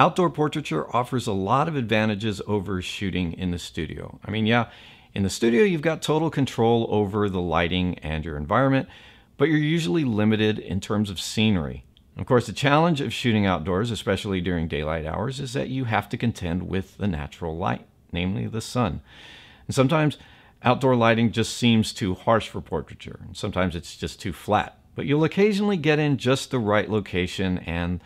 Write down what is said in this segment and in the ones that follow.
Outdoor portraiture offers a lot of advantages over shooting in the studio. I mean, yeah, in the studio you've got total control over the lighting and your environment, but you're usually limited in terms of scenery. Of course, the challenge of shooting outdoors, especially during daylight hours, is that you have to contend with the natural light, namely the sun. And sometimes outdoor lighting just seems too harsh for portraiture, and sometimes it's just too flat. But you'll occasionally get in just the right location and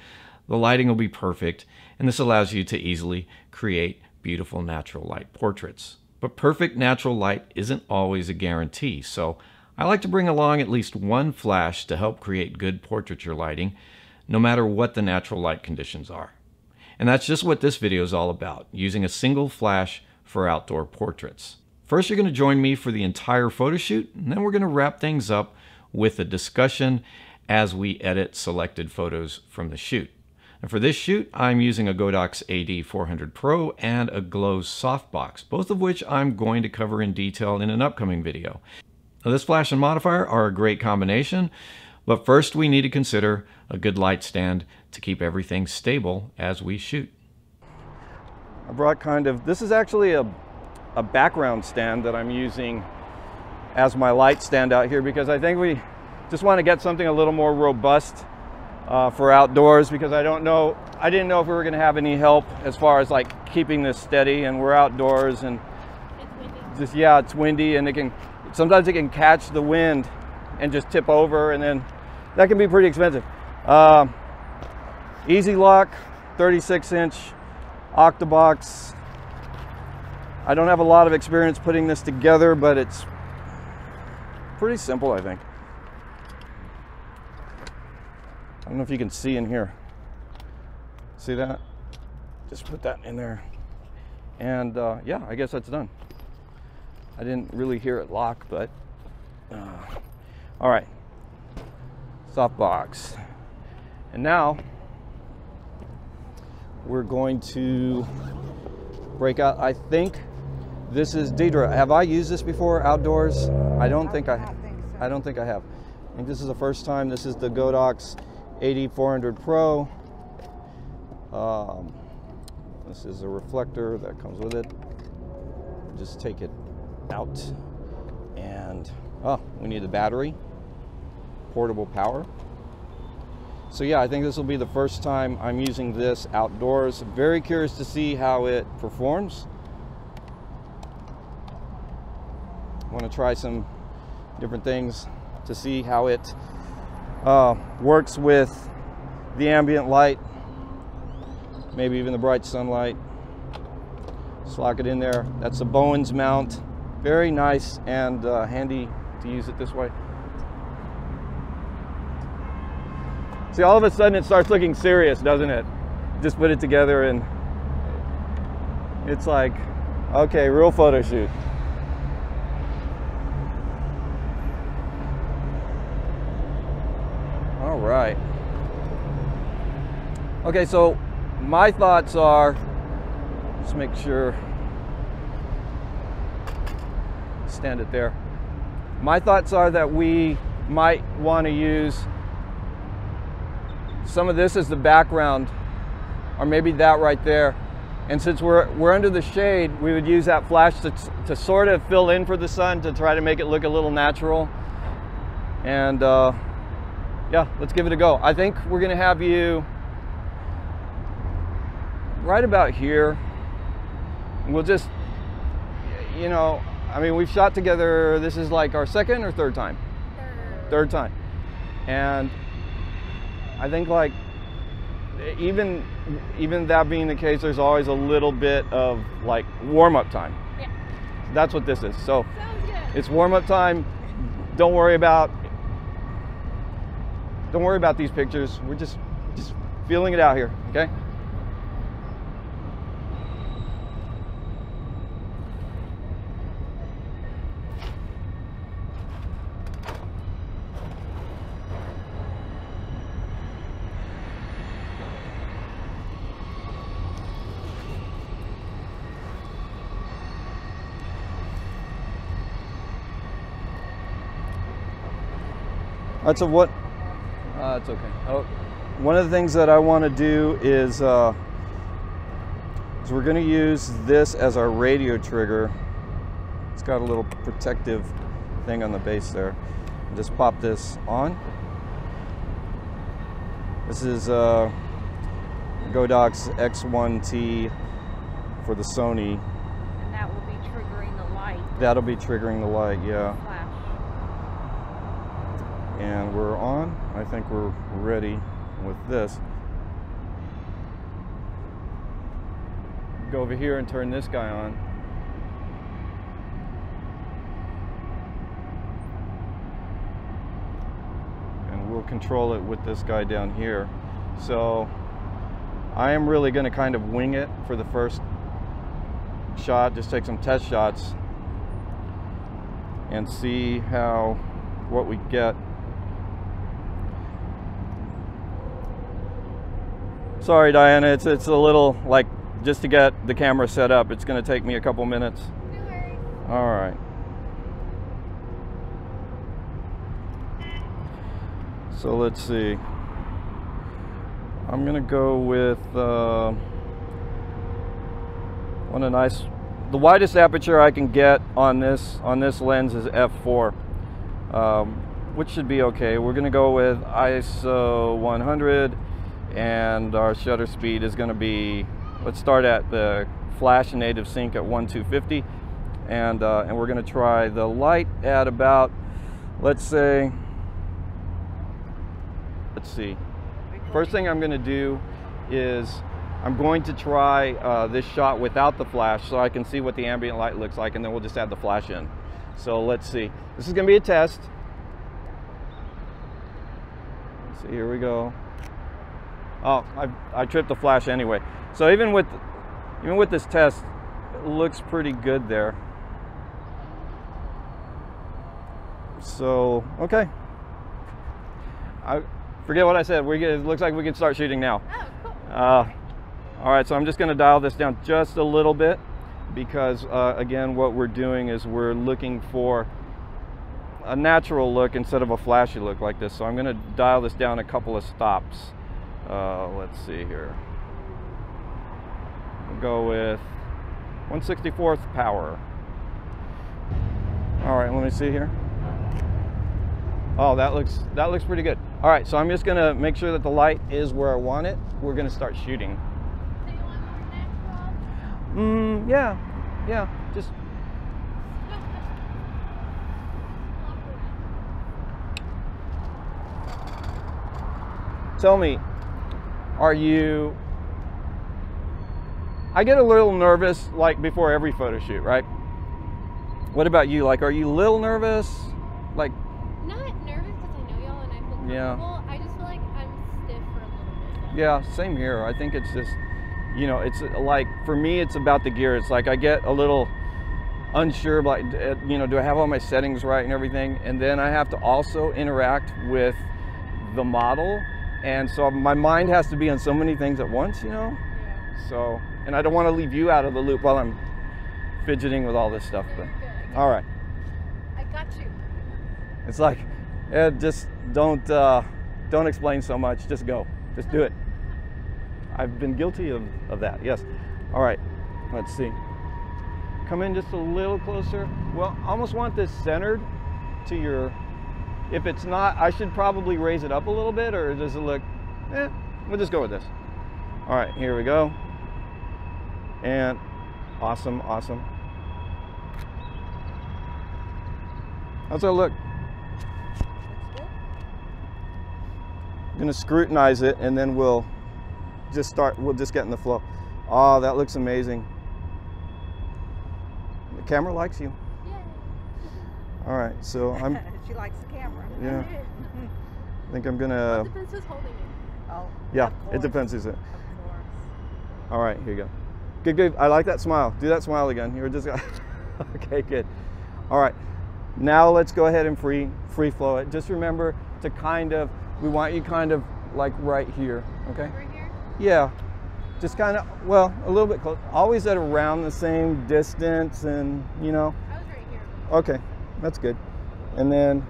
the lighting will be perfect, and this allows you to easily create beautiful natural light portraits. But perfect natural light isn't always a guarantee, so I like to bring along at least one flash to help create good portraiture lighting, no matter what the natural light conditions are. And that's just what this video is all about, using a single flash for outdoor portraits. First, you're going to join me for the entire photo shoot, and then we're going to wrap things up with a discussion as we edit selected photos from the shoot. And for this shoot, I'm using a Godox AD400 Pro and a Glow softbox, both of which I'm going to cover in detail in an upcoming video. Now, this flash and modifier are a great combination, but first we need to consider a good light stand to keep everything stable as we shoot. I brought this is actually a background stand that I'm using as my light stand out here, because I think we just want to get something a little more robust for outdoors, because I didn't know if we were going to have any help as far as like keeping this steady, and we're outdoors and it's windy. It's windy, and sometimes it can catch the wind and just tip over, and then that can be pretty expensive. Easy lock, 36-inch octabox. I don't have a lot of experience putting this together, but it's pretty simple, I think. I don't know if you can see in here. See that? Just put that in there. And yeah, I guess that's done. I didn't really hear it lock, but all right. Softbox. And now we're going to break out. I think this is Deidre. Have I used this before outdoors? I don't think I have. I don't think I have. I think this is the first time. This is the Godox AD400 Pro. This is a reflector that comes with it. Just take it out, and we need the battery, portable power. So yeah, I think this will be the first time I'm using this outdoors. Very curious to see how it performs. I want to try some different things to see how it works with the ambient light, maybe even the bright sunlight. Just lock it in there. That's a Bowens mount. Very nice and handy to use it this way. See, all of a sudden it starts looking serious, doesn't it? Just put it together and it's like, okay, real photo shoot. All right. Okay, so my thoughts are, just make sure, stand it there. My thoughts are that we might want to use some of this as the background, or maybe that right there. And since we're under the shade, we would use that flash to sort of fill in for the sun, to try to make it look a little natural. And yeah, let's give it a go. I think we're gonna have you right about here. We'll just, you know, I mean, we've shot together, this is like our second or third time? Third time. And I think, like, even that being the case, there's always a little bit of like warm-up time. Yeah. That's what this is. So it's warm-up time. Don't worry about these pictures. We're just feeling it out here, okay? That's a what? It's okay. Oh, one of the things that I want to do is So we're going to use this as our radio trigger. It's got a little protective thing on the base there. Just pop this on. This is Godox X1T for the Sony. And that will be triggering the light. That'll be triggering the light, yeah. Flash. And we're on. I think we're ready with this. Go over here and turn this guy on. And we'll control it with this guy down here. So I am really going to kind of wing it for the first shot, just take some test shots and see what we get. Sorry, Diana, it's a little, like, just to get the camera set up, it's going to take me a couple minutes. No worries. All right. So let's see. I'm going to go with the widest aperture I can get on this lens is f4, which should be okay. We're going to go with ISO 100, and our shutter speed is going to be, let's start at the flash native sync at 1/250, and we're going to try the light at about, let's see. First thing I'm going to do is I'm going to try this shot without the flash so I can see what the ambient light looks like, and then we'll just add the flash in. So let's see. This is going to be a test. So here we go. Oh, I tripped the flash anyway. So even with this test, it looks pretty good there. So, okay. I forget what I said. It looks like we can start shooting now. Oh, cool. All right, so I'm just going to dial this down just a little bit because, again, what we're doing is we're looking for a natural look instead of a flashy look like this. So I'm going to dial this down a couple of stops. Let's see here. We'll go with 1/64th power. All right, let me see here. Oh, that looks pretty good. All right, so I'm just gonna make sure that the light is where I want it. We're gonna start shooting. Do you want more natural? Yeah, just. Tell me, I get a little nervous like before every photo shoot, right? What about you? Like, are you a little nervous? Like, Not nervous because I know y'all and I feel comfortable. Yeah. I just feel like I'm stiff for a little bit. yeah, same here. I think it's just, it's like, for me, it's about the gear. It's like I get a little unsure, like, do I have all my settings right and everything? And then I have to also interact with the model. And so my mind has to be on so many things at once, Yeah. So, and I don't want to leave you out of the loop while I'm fidgeting with all this stuff. No, But you're good. all right, I got you. it's like, just don't explain so much. Just go, just do it. I've been guilty of that. Yes. All right. Let's see. Come in just a little closer. Well, I almost want this centered to your. If it's not, I should probably raise it up a little bit, or does it look? We'll just go with this. All right, here we go. And awesome. How's that look? Looks good. I'm gonna scrutinize it, and then we'll just get in the flow. Oh, that looks amazing. The camera likes you. Yay. All right, so I'm. She likes the camera. Yeah. I think I'm gonna. Depends who's holding it. Oh, Yeah, of it course. depends who's it. Of course. All right, here you go. Good. I like that smile. Do that smile again. You were just. Okay, good. All right, now let's go ahead and free flow it. Just remember to we want you kind of like right here. Okay. Right here? Yeah. Just kind of, a little bit close. Always at around the same distance, and I was right here. Okay, that's good. And then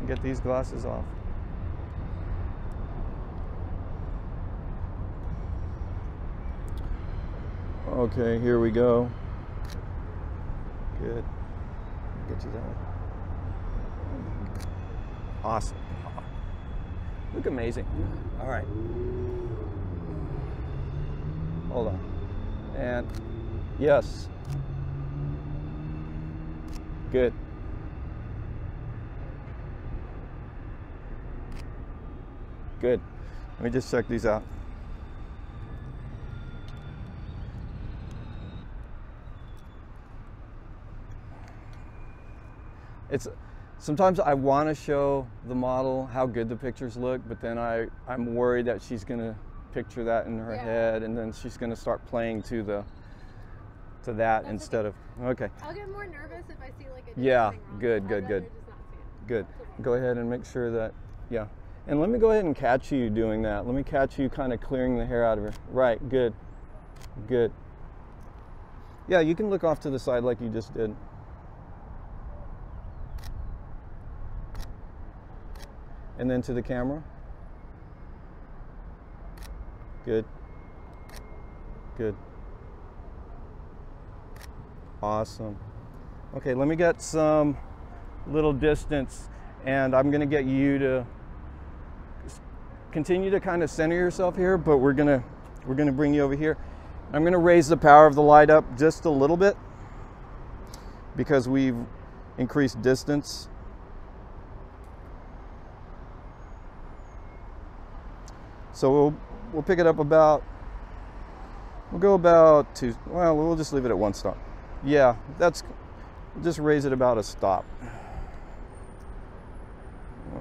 get these glasses off. Okay, here we go. Good. Get you that one. Awesome. Look amazing. All right. Hold on. And yes. Good. Good. Let me just check these out. Sometimes I want to show the model how good the pictures look, but then I'm worried that she's going to picture that in her head, and then she's going to start playing to that. That's instead okay. of okay. I'll get more nervous if I see like a good. Good. Go ahead and make sure that and let me go ahead and catch you doing that. Let me catch you kind of clearing the hair out of her. Right. Good. Yeah, you can look off to the side like you just did. And then to the camera. Good. Awesome. Okay, let me get some little distance, and I'm gonna get you to continue to kind of center yourself here, but we're gonna bring you over here. I'm gonna raise the power of the light up just a little bit because we've increased distance. So we'll pick it up about, we'll go about two, well, we'll just leave it at one stop. Yeah, just raise it about a stop.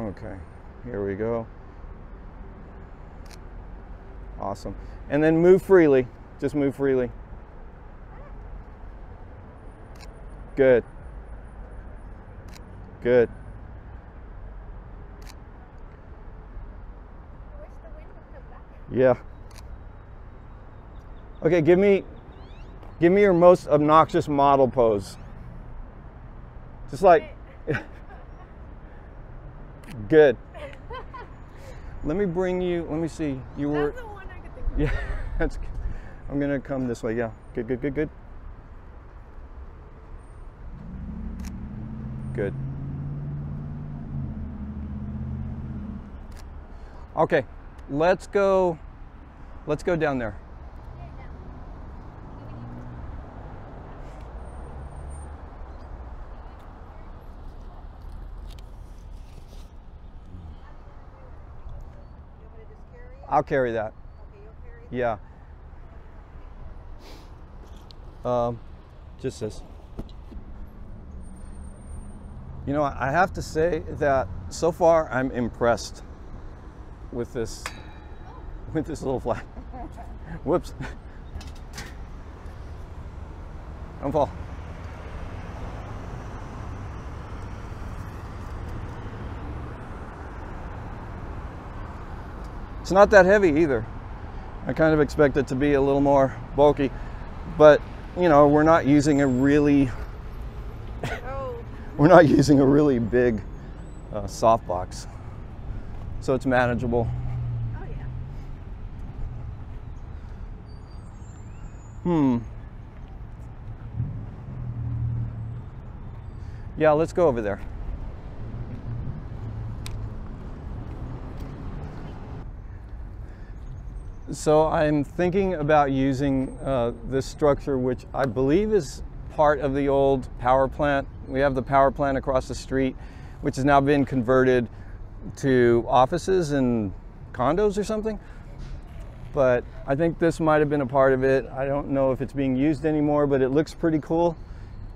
Okay, here we go. Awesome. And then move freely, just move freely. Good. Yeah. Okay, give me your most obnoxious model pose. Just like good. Let me bring you, let me see. You were That's the one I could think of. yeah, that's good. I'm gonna come this way, yeah. Good. Good. Okay. Let's go down there. I'll carry that. Okay, you'll carry it? Yeah. Just this. You know, I have to say that so far I'm impressed with this little flag. Whoops. Don't fall. It's not that heavy either. I kind of expect it to be a little more bulky, but you know, we're not using a really big softbox, so it's manageable. Oh yeah. Yeah, let's go over there. So I'm thinking about using this structure, which I believe is part of the old power plant. We have the power plant across the street, which has now been converted to offices and condos or something. But I think this might have been a part of it. I don't know if it's being used anymore, but it looks pretty cool.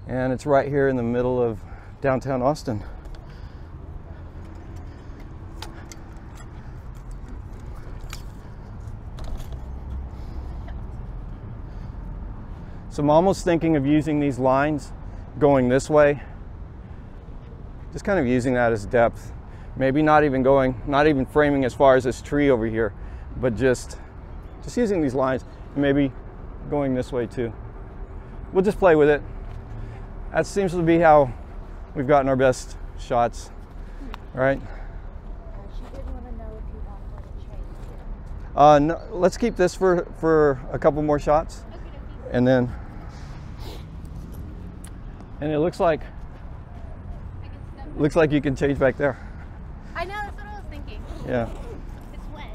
And it's right here in the middle of downtown Austin. So I'm almost thinking of using these lines going this way. Just kind of using that as depth. Maybe not even framing as far as this tree over here, but just using these lines and maybe going this way too. We'll just play with it. That seems to be how we've gotten our best shots, right? She did want to know if you wanted to change it. No, let's keep this for a couple more shots. And then, and it looks like you can change back there. I know, that's what I was thinking. Yeah. It's wet.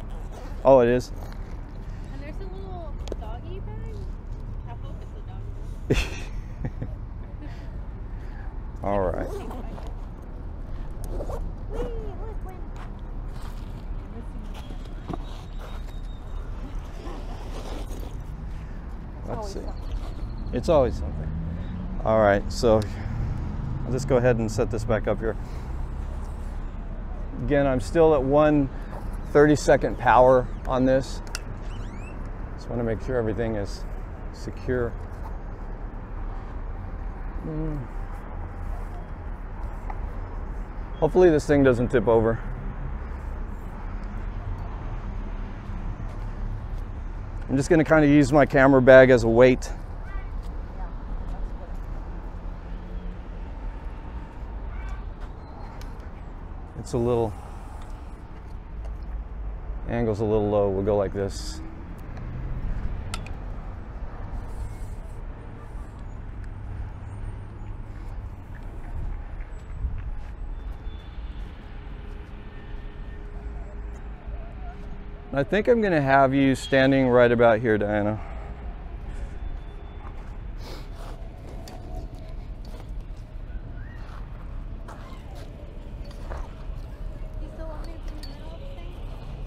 Oh, it is? And there's a little doggy bag. I hope it's a doggy bag. All right. Whee, look, wind. Let's see. It's always something. All right, so I'll just go ahead and set this back up here. Again, I'm still at 1/32 power on this. Just want to make sure everything is secure. Hopefully this thing doesn't tip over. I'm just going to kind of use my camera bag as a weight. It's a little, angle's a little low. We'll go like this. I think I'm going to have you standing right about here, Diana. You still want me to the middle of the thing?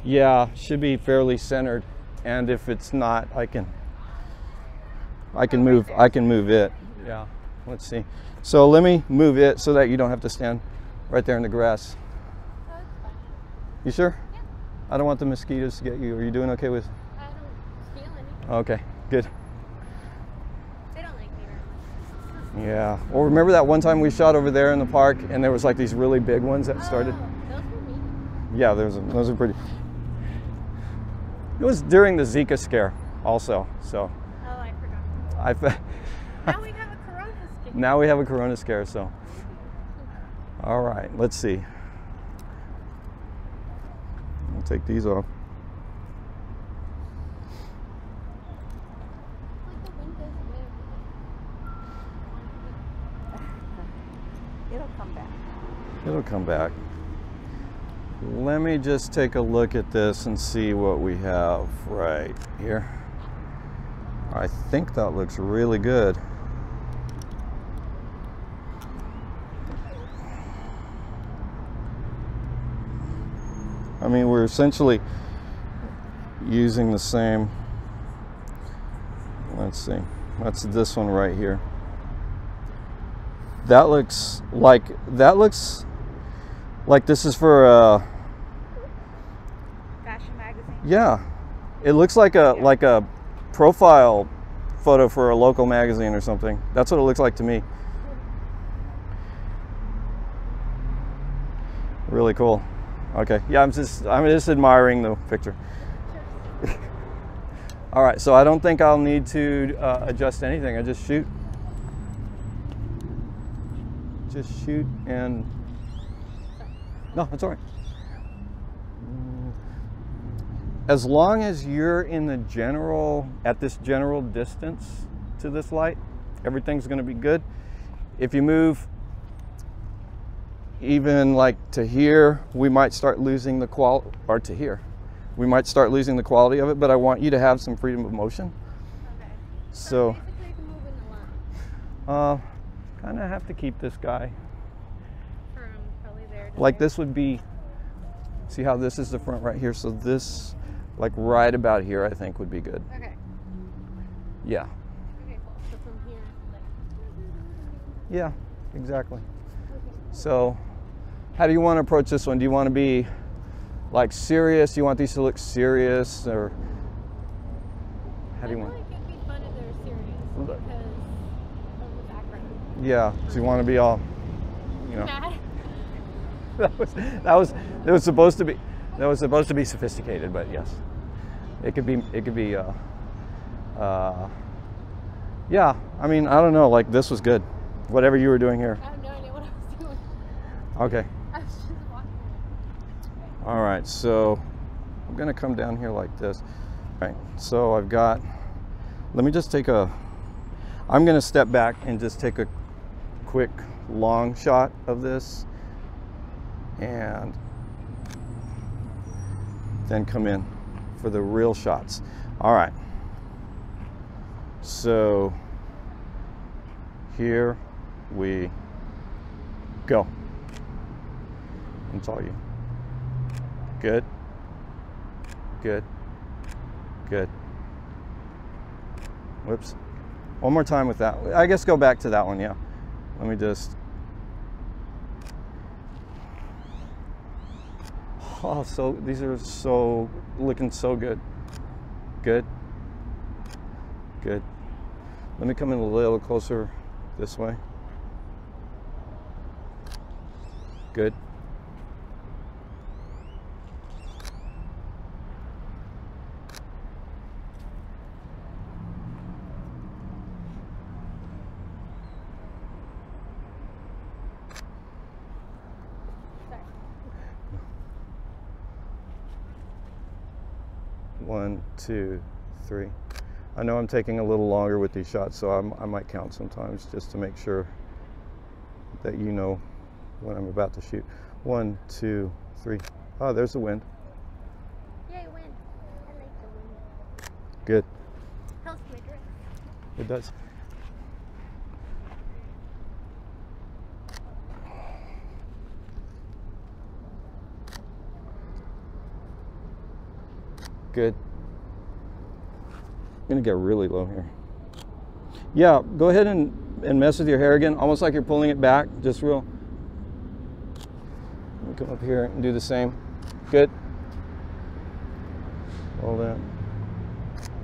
Yeah, should be fairly centered, and if it's not, I can move it. Yeah, let's see. So let me move it so that you don't have to stand right there in the grass. Oh, it's fine. You sure? Yeah. I don't want the mosquitoes to get you. Are you doing okay with? I don't feel anything. Okay, good. They don't like me very much. Yeah. Well, remember that one time we shot over there in the park, and there was like these really big ones that started? Oh, those were me. Yeah, those are pretty. It was during the Zika scare also, so. Oh, I forgot. Now we have a corona scare. Now we have a corona scare, so. All right, let's see. I'll take these off. Like the wind goes away over there. It'll come back. It'll come back. Let me just take a look at this and see what we have right here. I think that looks really good. I mean, we're essentially using the same, let's see, that's this one right here. That looks like this is for a Fashion magazine. yeah. It looks like a profile photo for a local magazine or something. That's what it looks like to me. Really cool. Okay, yeah, I'm just admiring the picture. All right, so I don't think I'll need to adjust anything. I just shoot. Just shoot and, no, it's all right. As long as you're in the general, at this general distance to this light, everything's gonna be good. If you move even like to here, we might start losing the quality, or to here, we might start losing the quality of it, but I want you to have some freedom of motion. Okay. So basically, I can move in the line. kind of have to keep this guy. From probably there to Like there. this would be, see how this is the front right here? So this, like right about here, I think would be good. Okay. Yeah, Okay, cool. So from here, like. yeah, exactly. Okay. So how do you want to approach this one? Do you want to be like serious? Do you want these to look serious, or how do you I want? feel like it'd be fun if they were serious Look. because of the background. Yeah, so you want to be all, you know. Mad. It was supposed to be sophisticated, but yes, it could be yeah, I mean, I don't know, like this was good, whatever you were doing here. I have no idea what I was doing. Okay, I was just walking. all right, so I'm gonna come down here like this. All right, so I've got, let me just take a I'm going to step back and just take a quick long shot of this and then come in for the real shots. All right. So here we go. It's all you. Good. Good. Good. Whoops. One more time with that. I guess go back to that one, yeah. Let me just. Oh, so these are so looking so good. Good. Good. Let me come in a little closer this way. Good. One, two, three. I know I'm taking a little longer with these shots, so I might count sometimes just to make sure that you know when I'm about to shoot. 1, 2, 3. Oh, there's the wind. Yay, wind. I like the wind. Good. Helps my dress. It does. Good. I'm gonna get really low here. Yeah, go ahead and mess with your hair again, almost like you're pulling it back, just real. Let me come up here and do the same. Good. Hold that.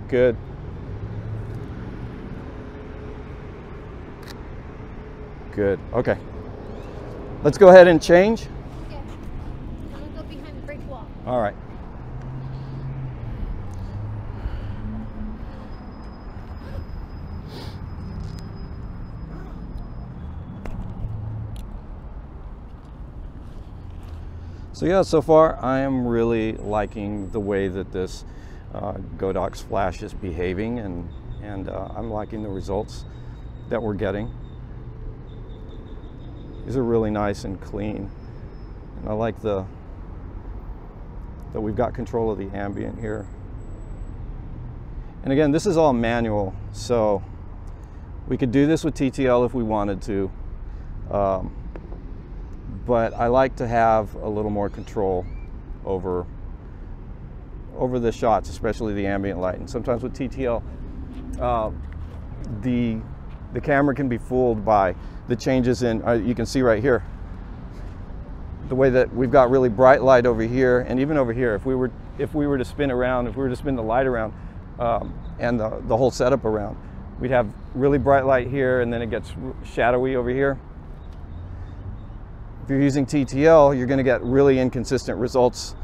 Good. Good. Okay. Let's go ahead and change. Okay. I'm gonna go behind the brick wall. All right. So yeah, so far I am really liking the way that this Godox flash is behaving, and I'm liking the results that we're getting. These are really nice and clean, and I like that we've got control of the ambient here. And again, this is all manual, so we could do this with TTL if we wanted to. But I like to have a little more control over the shots, especially the ambient light. And sometimes with TTL, the camera can be fooled by the changes in, you can see right here, the way that we've got really bright light over here, and even over here. If we were to spin around, if we were to spin the light around and the whole setup around, we'd have really bright light here, and then it gets shadowy over here. If you're using TTL, you're going to get really inconsistent results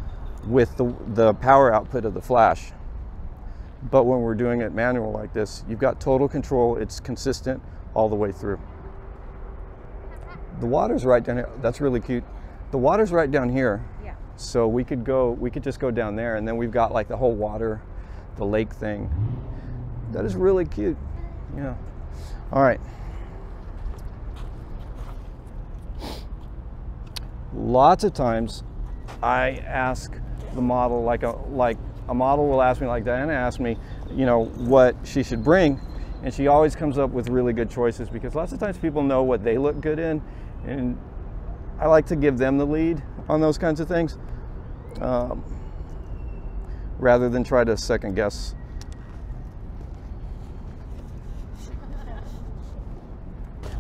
with the power output of the flash. But when we're doing it manual like this, you've got total control. It's consistent all the way through. The water's right down here. That's really cute. The water's right down here. Yeah. So we could just go down there, and then we've got like the whole water, the lake thing. That is really cute. Yeah. All right. Lots of times I ask the model, like a model will ask me, like Diana asked me, you know, what she should bring, and she always comes up with really good choices, because lots of times people know what they look good in, and I like to give them the lead on those kinds of things, rather than try to second guess.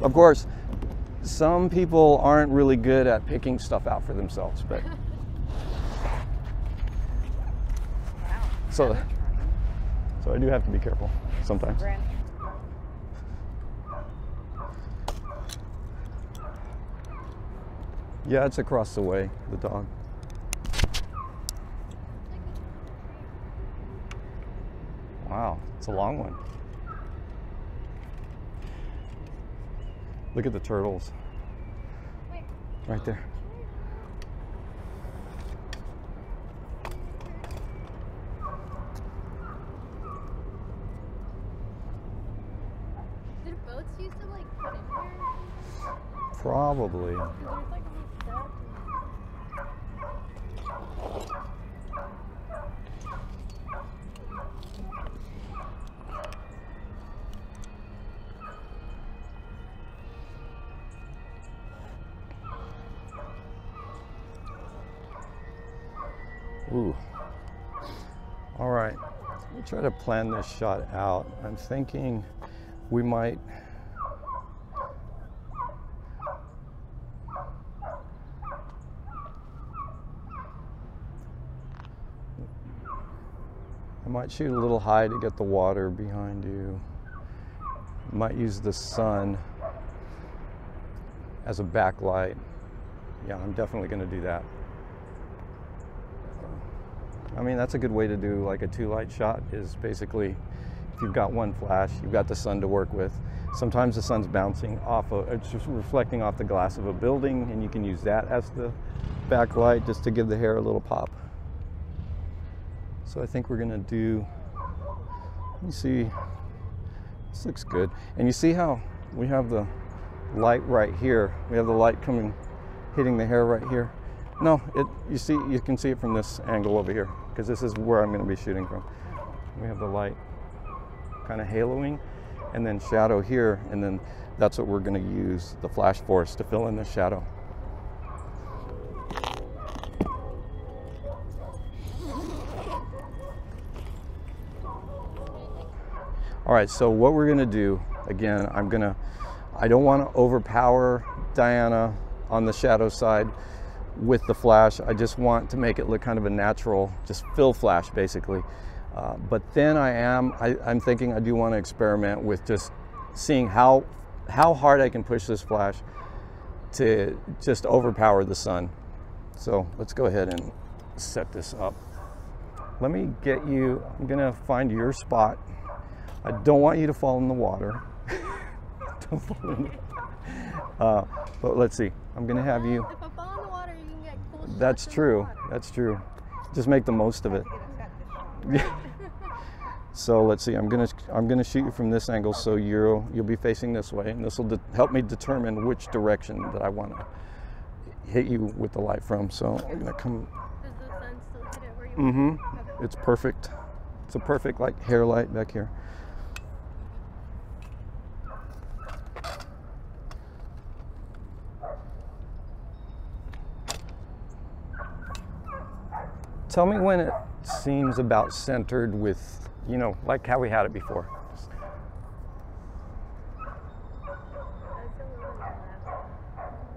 Of course, some people aren't really good at picking stuff out for themselves, but so I do have to be careful sometimes. Yeah, it's across the way, the dog. Wow, it's a long one. Look at the turtles. Right there. Did lights used to like put in here? Probably. There's like a little step. Ooh. All right, we'll try to plan this shot out. I'm thinking we might shoot a little high to get the water behind you. Might use the sun as a backlight. Yeah, I'm definitely going to do that. I mean, that's a good way to do like a 2-light shot, is basically if you've got one flash, you've got the sun to work with. Sometimes the sun's bouncing off of, it's just reflecting off the glass of a building, and you can use that as the backlight just to give the hair a little pop. So I think we're gonna do, let me see, this looks good. And you see how we have the light right here. We have the light coming, hitting the hair right here. No, you can see it from this angle over here, because this is where I'm gonna be shooting from. We have the light kind of haloing, and then shadow here, and then that's what we're gonna use the flash force to fill in the shadow. All right, so what we're gonna do, again, I don't wanna overpower Diana on the shadow side with the flash. I just want to make it look kind of a natural, just fill flash basically. But then I'm thinking I do want to experiment with just seeing how hard I can push this flash to just overpower the sun. So let's go ahead and set this up. Let me get you, I'm gonna find your spot. I don't want you to fall in the water. Don't fall in the, but let's see, I'm gonna have you. If I fall in the water, you can get cool shots. That's true, that's true. Just make the most of it. So let's see, I'm gonna shoot you from this angle, so you'll be facing this way, and this will help me determine which direction that I want to hit you with the light from. So I'm gonna come. Does the sun still hit it where you want? Okay. It's perfect. It's a perfect like hair light back here. Tell me when it seems about centered with, you know, like how we had it before.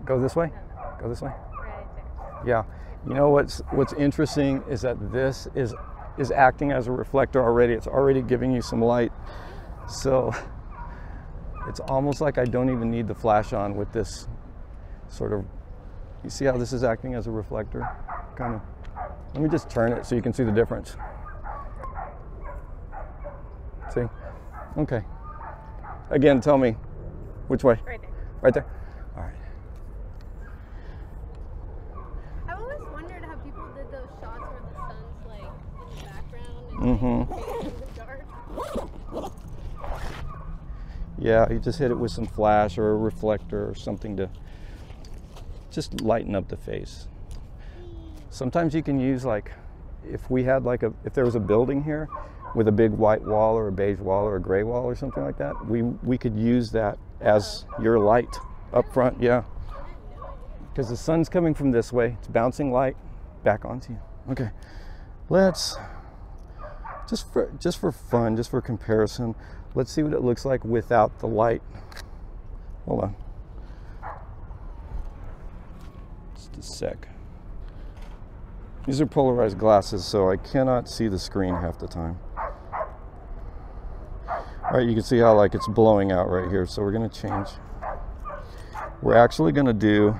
Go this way? Go this way? Right there. Yeah. You know what's interesting is that this is acting as a reflector already. It's already giving you some light. So it's almost like I don't even need the flash on with this sort of, you see how this is acting as a reflector? Kind of. Let me just turn it so you can see the difference. See? Okay. Again, tell me which way? Right there. Right there? All right. I've always wondered how people did those shots where the sun's like in the background and like, in the dark. Yeah, you just hit it with some flash or a reflector or something to just lighten up the face. Sometimes you can use, like, if we had like if there was a building here with a big white wall or a beige wall or a gray wall or something like that, we could use that as your light up front. Yeah, because the sun's coming from this way, it's bouncing light back onto you. Okay, let's just for fun, just for comparison, let's see what it looks like without the light. Hold on, just a sec. These are polarized glasses, so I cannot see the screen half the time. All right, you can see how like it's blowing out right here, so we're gonna change. We're actually gonna do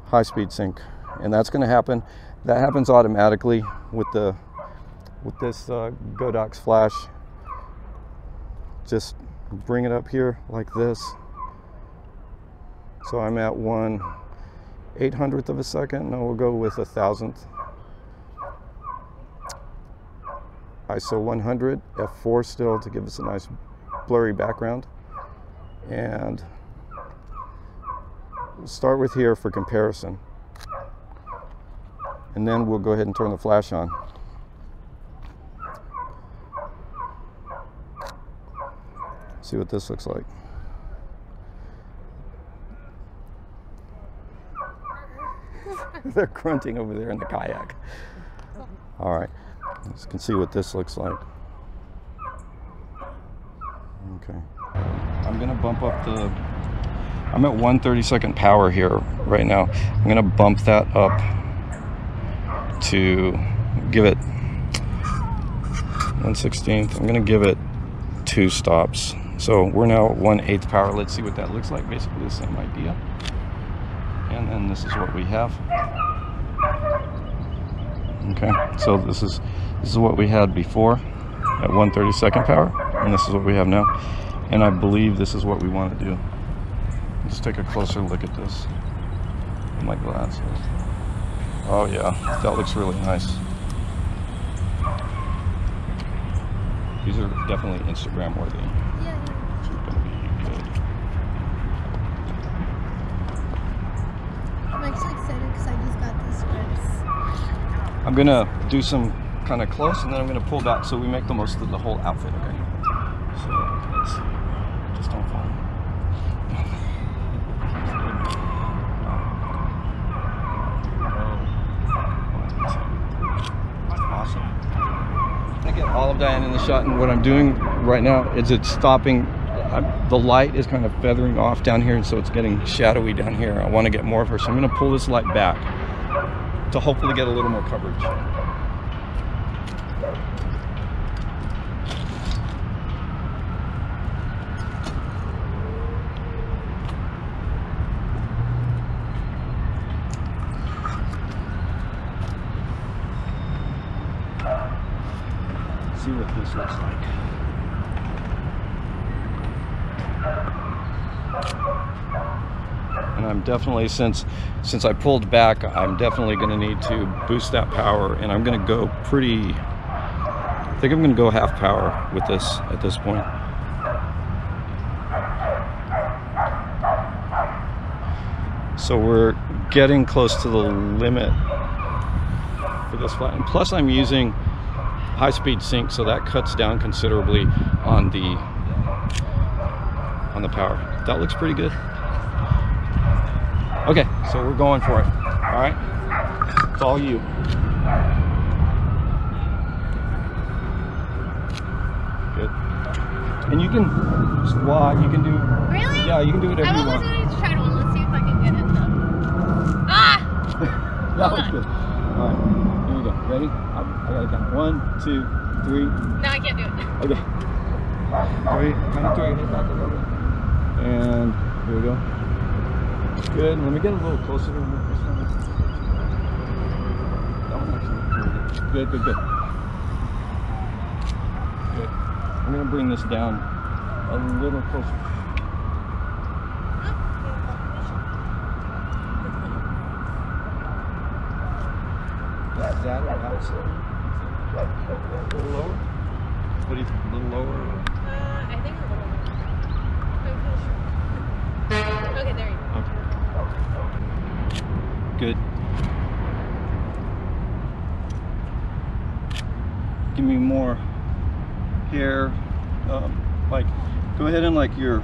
high-speed sync, and that's gonna happen. That happens automatically with this Godox flash. Just bring it up here like this. So I'm at 1/800th of a second. No, we'll go with 1,000th. ISO 100, f4 still to give us a nice blurry background. And we'll start with here for comparison. And then we'll go ahead and turn the flash on. See what this looks like. They're grunting over there in the kayak. All right, you can see what this looks like. Okay, I'm gonna bump up the, I'm at 1/32 power here right now. I'm gonna bump that up to give it 1/16. I'm gonna give it 2 stops. So we're now at 1/8 power. Let's see what that looks like. Basically the same idea. And then this is what we have. Okay, so this is what we had before at 1/32 power, and this is what we have now. And I believe this is what we want to do. Let's take a closer look at this. My glasses. Oh yeah, that looks really nice. These are definitely Instagram worthy. Yeah. Which is gonna be good. I'm actually excited because I just got these scripts. I'm gonna do some kind of close, and then I'm gonna pull back so we make the most of the whole outfit. Okay. So let's see. Just don't fall. Awesome. I get all of Diane in the shot, and what I'm doing right now is it's stopping. The light is kind of feathering off down here, and so it's getting shadowy down here. I want to get more of her, so I'm going to pull this light back to hopefully get a little more coverage. See what this looks like. And I'm definitely, since I pulled back, I'm definitely going to need to boost that power, and I'm going to go pretty, I think I'm going to go half power with this at this point. So we're getting close to the limit for this flat, and plus I'm using high-speed sync, so that cuts down considerably on the power. That looks pretty good. Okay, so we're going for it. All right, it's all you. Good. And you can squat. You can do. Really? Yeah, you can do whatever you want. I was going to try one. Let's see if I can get it though. Ah! That was good. All right, here we go. Ready? I gotta count. 1, 2, 3. No, I can't do it. Okay. 3, count to 3. Hit back a little bit. And here we go. Good. Let me get a little closer to this one. That one actually looks really good. Good. Good. I'm gonna bring this down a little closer. That or outside? A little lower? What do you think? A little lower? I think a little lower. Okay, there you go. Okay. Good. Give me more hair. Like, go ahead and like your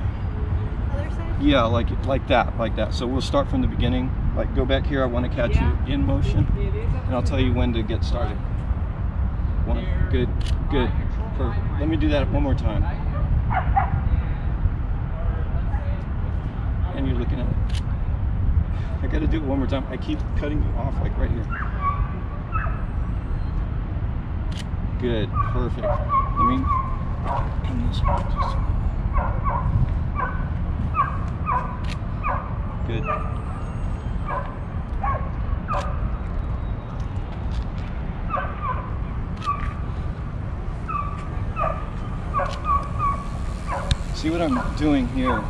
Other side? yeah, like that. So we'll start from the beginning. Like, go back here. I want to catch you in motion, and I'll tell you when to get started. 1, good. Perfect. Let me do that one more time. And you're looking at it. I got to do it one more time. I keep cutting you off, like right here. Good. Perfect. Let me end this one just a minute. Good. See what I'm doing here?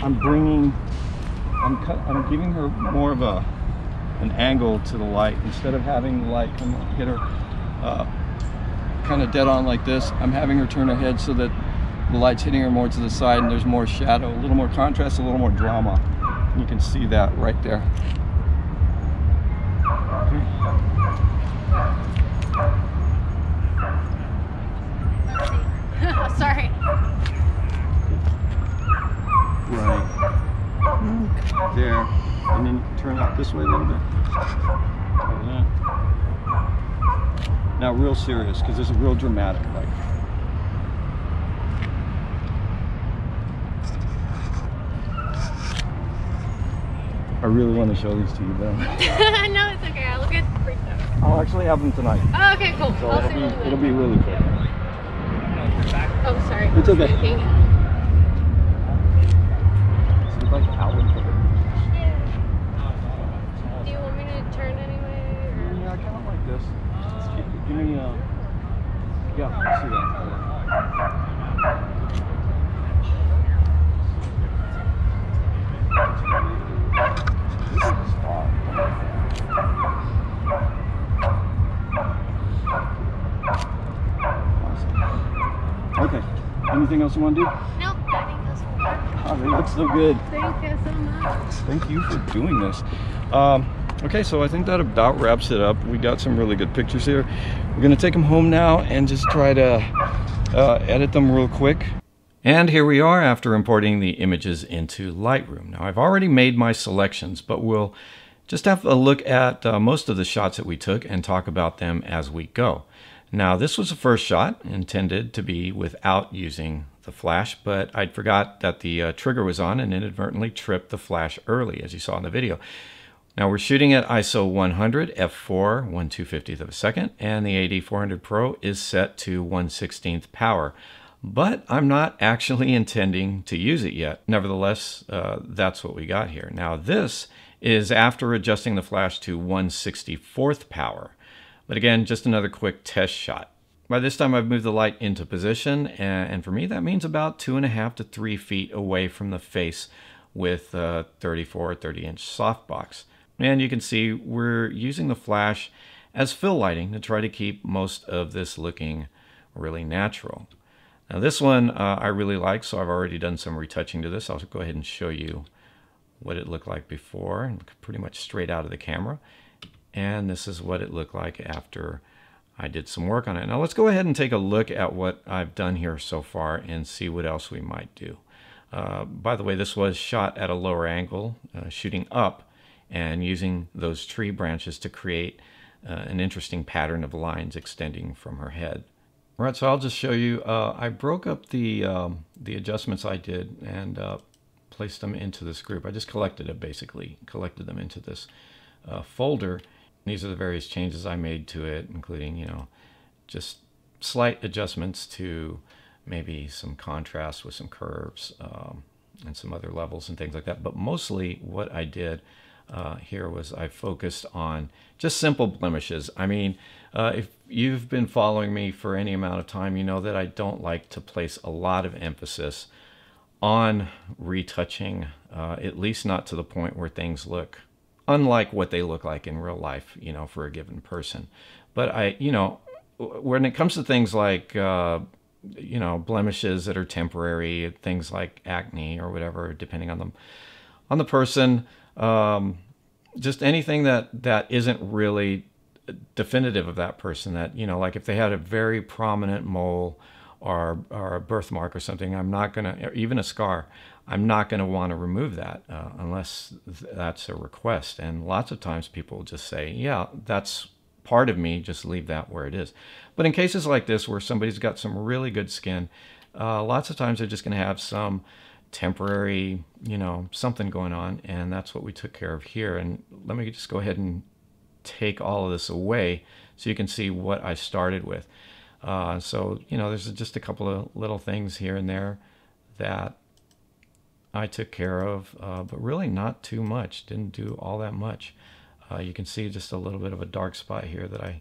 I'm giving her more of an angle to the light. Instead of having the light come hit her kind of dead on like this, I'm having her turn her head so that the light's hitting her more to the side and there's more shadow, a little more contrast, a little more drama. You can see that right there. Okay. Sorry. Right. There. And then turn out this way a little bit. Like that. Now real serious, because this is real dramatic. Like. I really want to show these to you, though. No, it's okay. I'll get freaked out. I'll actually have them tonight. Oh, okay, cool. So I'll see it'll be really cool. Oh, sorry. It's okay. Freaking. It's like Howard. Do you want me to turn anyway? Or? Yeah, I kind of like this. Give me yeah, I see that. Okay. Anything else you want to do? Nope, I think this will work. Oh, they look so good. Thank you so much. Thank you for doing this. Okay, so I think that about wraps it up. We got some really good pictures here. We're going to take them home now and just try to edit them real quick. And here we are after importing the images into Lightroom. Now I've already made my selections, but we'll just have a look at most of the shots that we took and talk about them as we go. Now this was the first shot intended to be without using the flash, but I'd forgot that the trigger was on and inadvertently tripped the flash early, as you saw in the video. Now we're shooting at ISO 100, f4, 1/250th of a second, and the AD400 Pro is set to 1/16th power. But I'm not actually intending to use it yet. Nevertheless, that's what we got here. Now this is after adjusting the flash to 1/64th power. But again, just another quick test shot. By this time I've moved the light into position, and for me that means about 2.5 to 3 feet away from the face with a 34 or 30-inch softbox. And you can see we're using the flash as fill lighting to try to keep most of this looking really natural. Now this one I really like, so I've already done some retouching to this. I'll go ahead and show you what it looked like before, and pretty much straight out of the camera. And this is what it looked like after I did some work on it. Now let's go ahead and take a look at what I've done here so far and see what else we might do. By the way, this was shot at a lower angle, shooting up and using those tree branches to create an interesting pattern of lines extending from her head. All right, so I'll just show you. I broke up the adjustments I did and placed them into this group. I just collected them into this folder. These are the various changes I made to it, including, you know, just slight adjustments to maybe some contrast with some curves and some other levels and things like that. But mostly what I did here was I focused on just simple blemishes. I mean, if you've been following me for any amount of time, you know that I don't like to place a lot of emphasis on retouching, at least not to the point where things look unlike what they look like in real life, you know, for a given person. But you know, when it comes to things like, you know, blemishes that are temporary, things like acne or whatever, depending on the person, just anything that isn't really definitive of that person, that, you know, like if they had a very prominent mole or a birthmark or something, I'm not gonna, or even a scar, I'm not going to want to remove that unless that's a request. And lots of times people just say, yeah, that's part of me, just leave that where it is. But in cases like this where somebody's got some really good skin, lots of times they're just going to have some temporary, you know, something going on, and that's what we took care of here. And let me just go ahead and take all of this away so you can see what I started with. So, you know, there's just a couple of little things here and there that I took care of, but really not too much. Didn't do all that much. You can see just a little bit of a dark spot here that I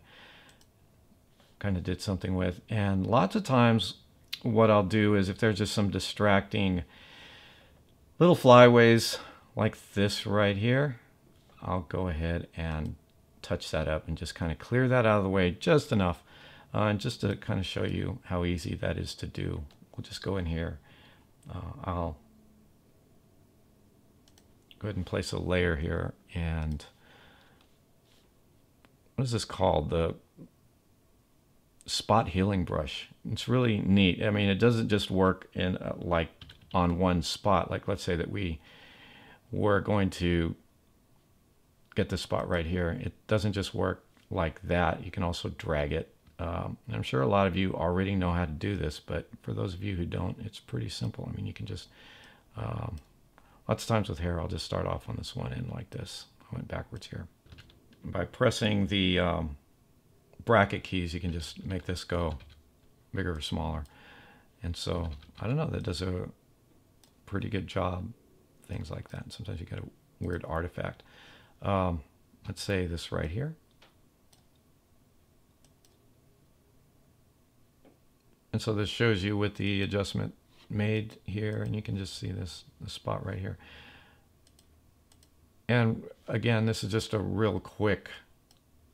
kind of did something with. And lots of times what I'll do is if there's just some distracting little flyaways like this right here, I'll go ahead and touch that up and just kind of clear that out of the way just enough, and just to kind of show you how easy that is to do we'll just go in here. I'll go ahead and place a layer here, and what is this called? The spot healing brush. It's really neat. I mean, it doesn't just work in like on one spot. Like let's say that we were going to get the spot right here. It doesn't just work like that. You can also drag it. I'm sure a lot of you already know how to do this, but for those of you who don't, it's pretty simple. I mean, you can just, lots of times with hair, I'll just start off on this one end like this. I went backwards here. By pressing the bracket keys, you can just make this go bigger or smaller. And so, I don't know, that does a pretty good job, things like that. Sometimes you get a weird artifact. Let's say this right here. And so this shows you with the adjustment made here, and you can just see this spot right here. And again, this is just a real quick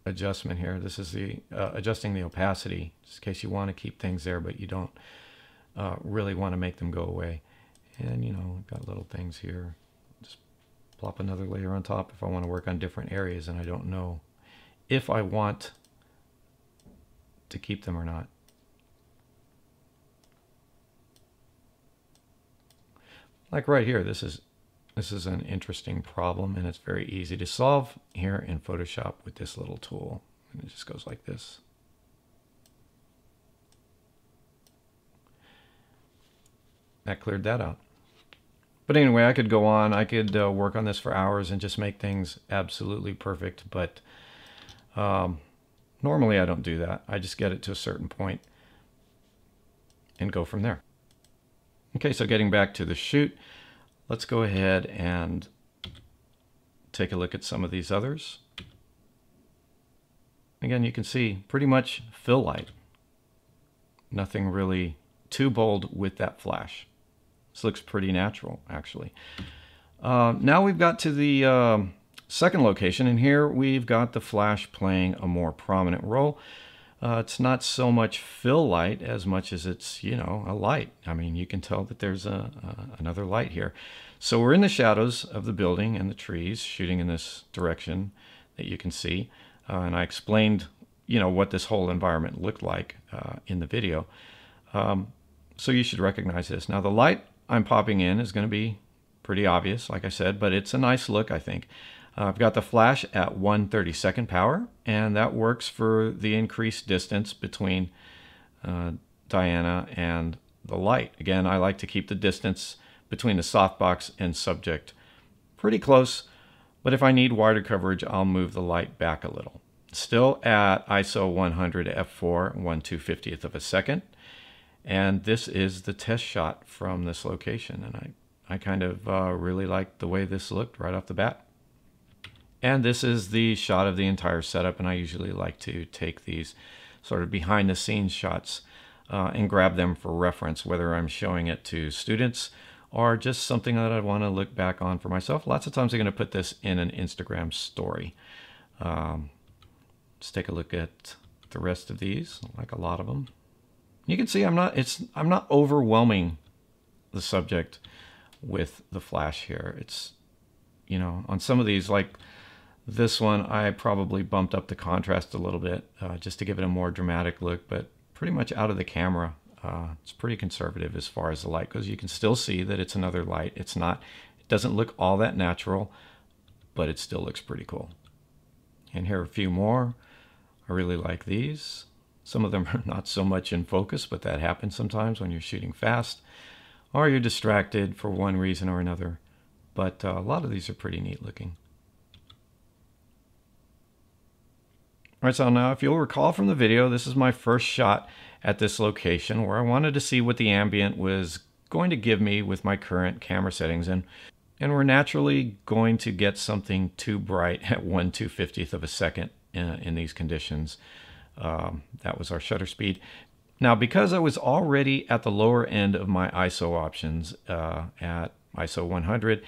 adjustment here. This is the adjusting the opacity, just in case you want to keep things there, but you don't really want to make them go away. And you know, got little things here. Just plop another layer on top if I want to work on different areas and I don't know if I want to keep them or not. Like right here, this is an interesting problem, and it's very easy to solve here in Photoshop with this little tool. And it just goes like this. That cleared that out. But anyway, I could go on. I could work on this for hours and just make things absolutely perfect. But normally I don't do that. I just get it to a certain point and go from there. Okay, so getting back to the shoot, let's go ahead and take a look at some of these others. Again, you can see pretty much fill light. Nothing really too bold with that flash. This looks pretty natural, actually. Now we've got to the second location, and here we've got the flash playing a more prominent role. It's not so much fill light as much as it's, you know, a light. I mean, you can tell that there's another light here. So we're in the shadows of the building and the trees, shooting in this direction that you can see. And I explained, you know, what this whole environment looked like in the video. So you should recognize this. Now the light I'm popping in is going to be pretty obvious, like I said, but it's a nice look, I think. I've got the flash at 1/32 power, and that works for the increased distance between Diana and the light. Again, I like to keep the distance between the softbox and subject pretty close, but if I need wider coverage, I'll move the light back a little. Still at ISO 100 f4, 1/250th of a second, and this is the test shot from this location, and I kind of really like the way this looked right off the bat. And this is the shot of the entire setup, and I usually like to take these sort of behind the scenes shots and grab them for reference, whether I'm showing it to students or just something that I want to look back on for myself. Lots of times I'm going to put this in an Instagram story. Let's take a look at the rest of these, like a lot of them. You can see I'm not overwhelming the subject with the flash here. It's, you know, on some of these, like this one, I probably bumped up the contrast a little bit just to give it a more dramatic look, but pretty much out of the camera, it's pretty conservative as far as the light goes. You can still see that it's another light. It doesn't look all that natural, but it still looks pretty cool. And here are a few more. I really like these. Some of them are not so much in focus, but that happens sometimes when you're shooting fast or you're distracted for one reason or another. But a lot of these are pretty neat looking. All right, so now if you'll recall from the video, this is my first shot at this location where I wanted to see what the ambient was going to give me with my current camera settings. And we're naturally going to get something too bright at 1/250th of a second in these conditions. That was our shutter speed. Now, because I was already at the lower end of my ISO options at ISO 100,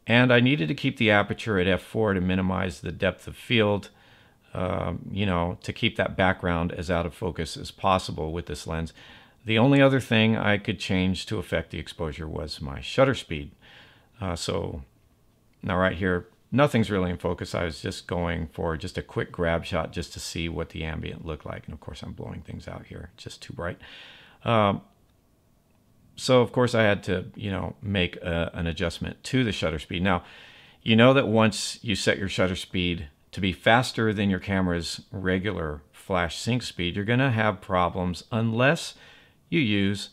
and I needed to keep the aperture at f4 to minimize the depth of field, you know, to keep that background as out of focus as possible with this lens, The only other thing I could change to affect the exposure was my shutter speed. So now right here, nothing's really in focus. I was just going for just a quick grab shot just to see what the ambient looked like. And of course, I'm blowing things out here. It's just too bright. So of course I had to, make an adjustment to the shutter speed. Now, you know that once you set your shutter speed to be faster than your camera's regular flash sync speed, you're going to have problems unless you use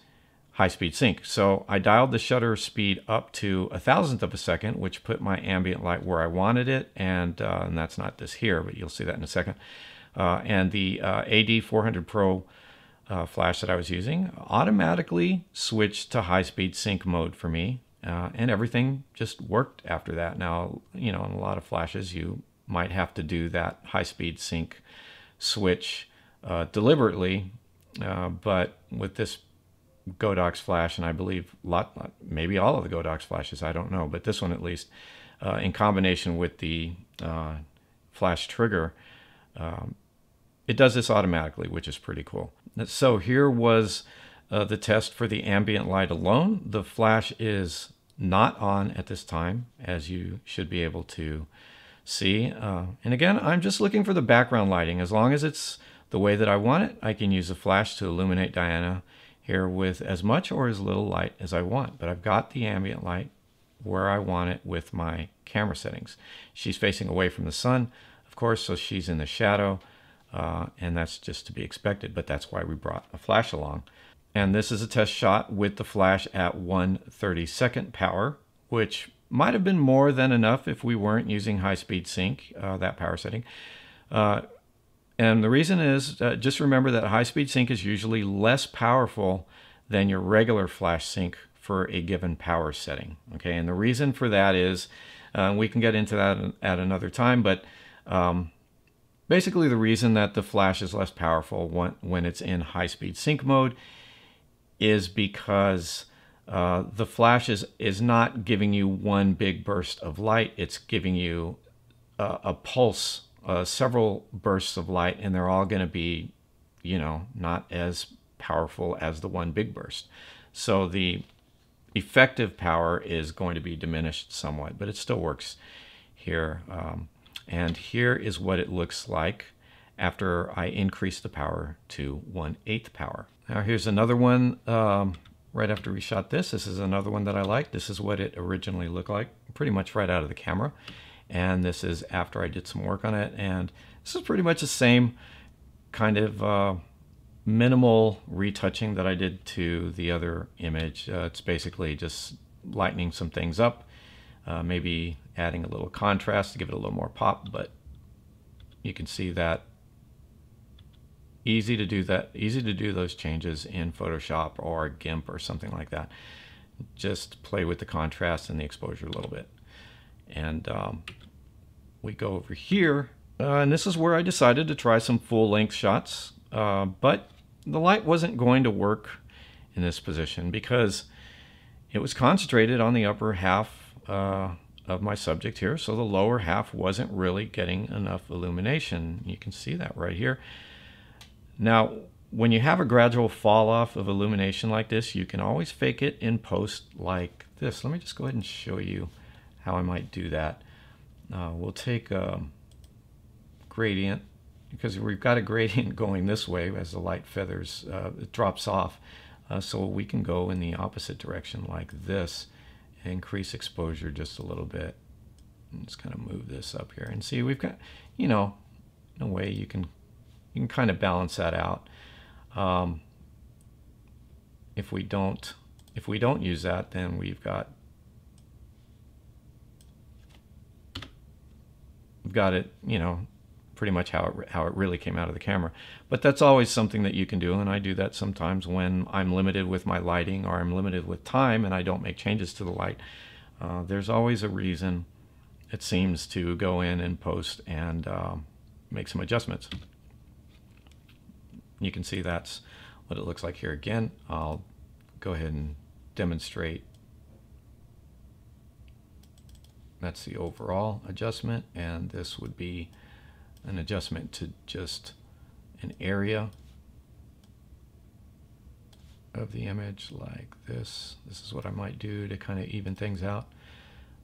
high-speed sync. So I dialed the shutter speed up to 1,000th of a second, which put my ambient light where I wanted it, and that's not this here, but you'll see that in a second. And the AD400 Pro flash that I was using automatically switched to high-speed sync mode for me, and everything just worked after that. Now, in a lot of flashes, you might have to do that high-speed sync switch deliberately, but with this Godox flash, and I believe maybe all of the Godox flashes, I don't know, but this one at least, in combination with the flash trigger, it does this automatically, which is pretty cool. So here was the test for the ambient light alone. The flash is not on at this time, as you should be able to see. And again, I'm just looking for the background lighting. As long as it's the way that I want it, I can use a flash to illuminate Diana here with as much or as little light as I want. But I've got the ambient light where I want it with my camera settings. She's facing away from the sun, of course, so she's in the shadow, and that's just to be expected, but that's why we brought a flash along. And this is a test shot with the flash at 1/32 power, which might have been more than enough if we weren't using high-speed sync, that power setting. And the reason is, just remember that high-speed sync is usually less powerful than your regular flash sync for a given power setting. Okay, and the reason for that is, we can get into that at another time, but basically the reason that the flash is less powerful when it's in high-speed sync mode is because the flash is not giving you one big burst of light. It's giving you a pulse, several bursts of light, and they're all going to be, not as powerful as the one big burst. So the effective power is going to be diminished somewhat, but it still works here. And here is what it looks like after I increase the power to 1/8 power. Now here's another one right after we shot this. This is another one that I like. This is what it originally looked like, pretty much right out of the camera. And this is after I did some work on it. And this is pretty much the same kind of minimal retouching that I did to the other image. It's basically just lightening some things up, maybe adding a little contrast to give it a little more pop, but you can see that easy to do those changes in Photoshop or GIMP or something like that. Just play with the contrast and the exposure a little bit. And we go over here, and this is where I decided to try some full-length shots, but the light wasn't going to work in this position because it was concentrated on the upper half of my subject here, so the lower half wasn't really getting enough illumination. You can see that right here. Now, when you have a gradual fall off of illumination like this, you can always fake it in post like this. Let me just go ahead and show you how I might do that. We'll take a gradient, because we've got a gradient going this way as the light feathers, it drops off. So we can go in the opposite direction like this, increase exposure just a little bit. And just kind of move this up here and see we've got, in a way you can kind of balance that out. If we don't use that, then we've got it, pretty much how it really came out of the camera. But that's always something that you can do, and I do that sometimes when I'm limited with my lighting or I'm limited with time and I don't make changes to the light. There's always a reason, it seems, to go in and post and make some adjustments. You can see that's what it looks like here again. I'll go ahead and demonstrate. That's the overall adjustment, and this would be an adjustment to just an area. of the image like this. This is what I might do to kind of even things out.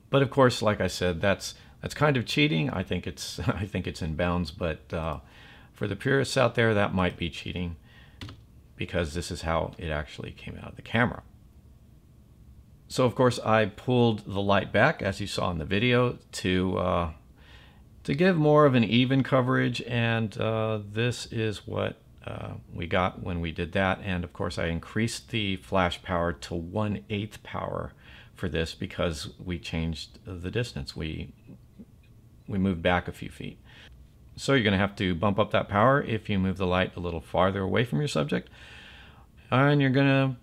But of course, like I said, that's kind of cheating. I think it's I think it's in bounds, but for the purists out there, that might be cheating because this is how it actually came out of the camera. So of course, I pulled the light back, as you saw in the video, to give more of an even coverage, and this is what we got when we did that. And of course, I increased the flash power to 1/8 power for this because we changed the distance. We moved back a few feet. So you're going to have to bump up that power if you move the light a little farther away from your subject. And you're going to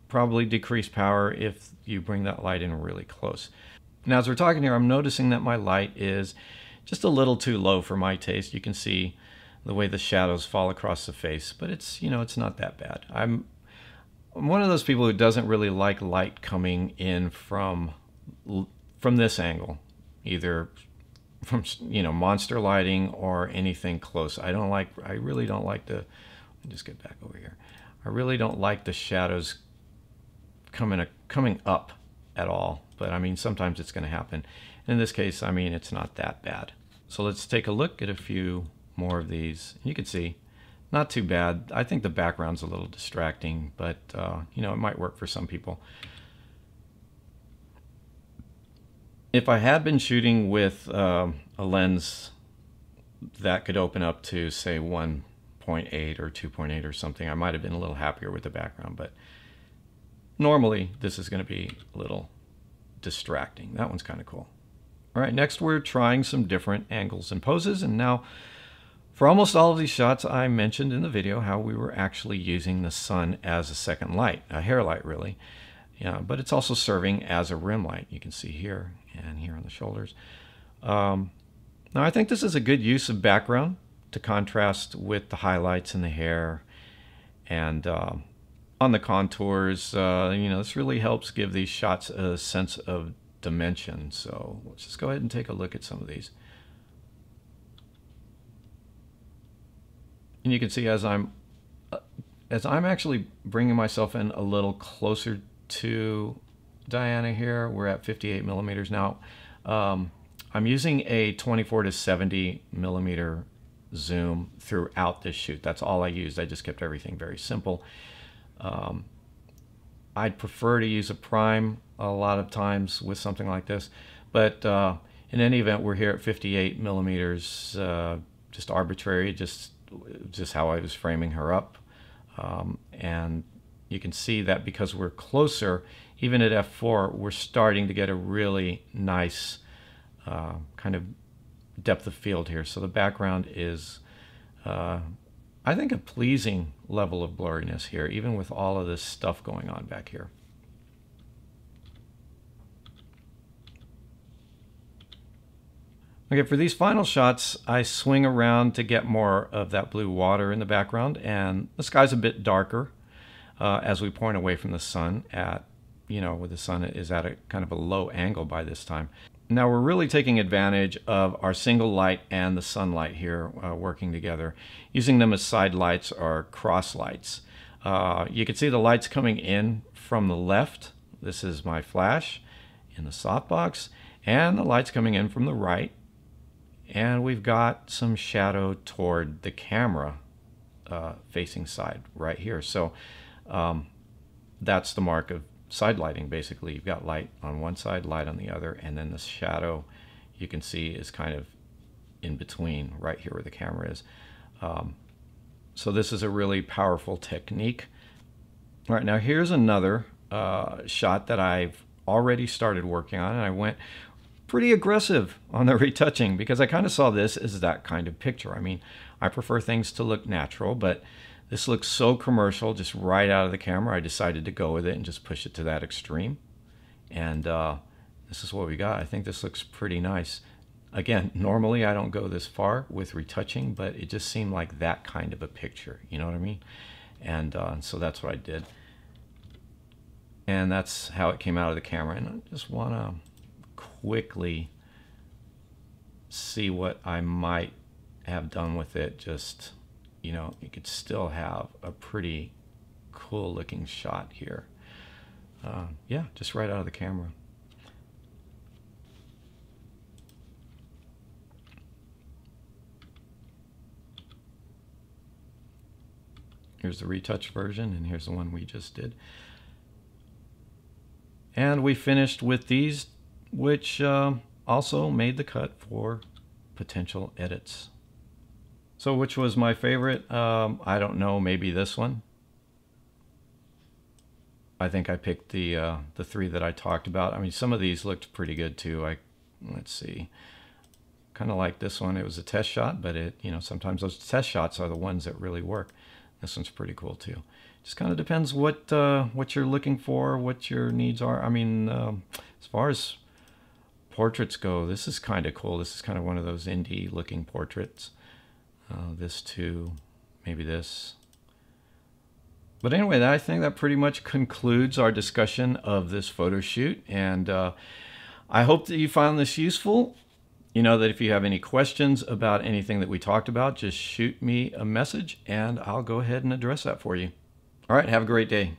probably decrease power if you bring that light in really close. Now, as we're talking here, I'm noticing that my light is just a little too low for my taste. You can see the way the shadows fall across the face, but it's, you know, it's not that bad. I'm one of those people who doesn't really like light coming in from this angle, either from, you know, monster lighting or anything close. I really don't like the, let me just get back over here. I really don't like the shadows coming up at all, but I mean, sometimes it's going to happen. In this case, I mean, it's not that bad. So let's take a look at a few more of these. You can see, not too bad. I think the background's a little distracting, but you know, it might work for some people. If I had been shooting with a lens that could open up to, say, 1.8 or 2.8 or something, I might have been a little happier with the background, but normally this is going to be a little distracting. That one's kind of cool. All right, next we're trying some different angles and poses, and now for almost all of these shots, I mentioned in the video how we were actually using the sun as a second light, a hair light really. Yeah, but it's also serving as a rim light. You can see here and here on the shoulders. Now I think this is a good use of background to contrast with the highlights in the hair and on the contours. You know, this really helps give these shots a sense of dimension. So let's just go ahead and take a look at some of these. And you can see as I'm actually bringing myself in a little closer to Diana here, we're at 58 millimeters now. I'm using a 24 to 70 millimeter zoom throughout this shoot. That's all I used. I just kept everything very simple. I'd prefer to use a prime a lot of times with something like this, but in any event, we're here at 58 millimeters, just arbitrary, just how I was framing her up. And you can see that because we're closer, even at f4, we're starting to get a really nice kind of depth of field here. So the background is, I think, a pleasing level of blurriness here, even with all of this stuff going on back here. Okay, for these final shots, I swing around to get more of that blue water in the background, and the sky's a bit darker as we point away from the sun at, you know, where the sun is at a kind of a low angle by this time. Now we're really taking advantage of our single light and the sunlight here working together, using them as side lights or cross lights. You can see the lights coming in from the left. This is my flash in the softbox, and the lights coming in from the right. And we've got some shadow toward the camera facing side right here. So that's the mark of side lighting. Basically, you've got light on one side, light on the other, and then the shadow you can see is kind of in between right here where the camera is. So this is a really powerful technique. All right, now here's another shot that I've already started working on, and I went pretty aggressive on the retouching because I kind of saw this as that kind of picture. I mean, I prefer things to look natural, but this looks so commercial just right out of the camera. I decided to go with it and just push it to that extreme. And this is what we got. I think this looks pretty nice. Again, normally I don't go this far with retouching, but it just seemed like that kind of a picture. You know what I mean? And so that's what I did. And that's how it came out of the camera. And I just want to quickly see what I might have done with it. Just, you know, you could still have a pretty cool looking shot here. Yeah, just right out of the camera. Here's the retouched version, and here's the one we just did. And we finished with these, which also made the cut for potential edits. So which was my favorite? I don't know, maybe this one. I think I picked the 3 that I talked about. I mean, some of these looked pretty good too. Let's see. Kind of like this one. It was a test shot, but sometimes those test shots are the ones that really work. This one's pretty cool too. Just kind of depends what you're looking for, what your needs are. I mean, as far as portraits go, this is kind of cool. This is kind of one of those indie looking portraits. This too, maybe this. But anyway, I think that pretty much concludes our discussion of this photo shoot. And I hope that you found this useful. You know that if you have any questions about anything that we talked about, just shoot me a message and I'll go ahead and address that for you. All right, have a great day.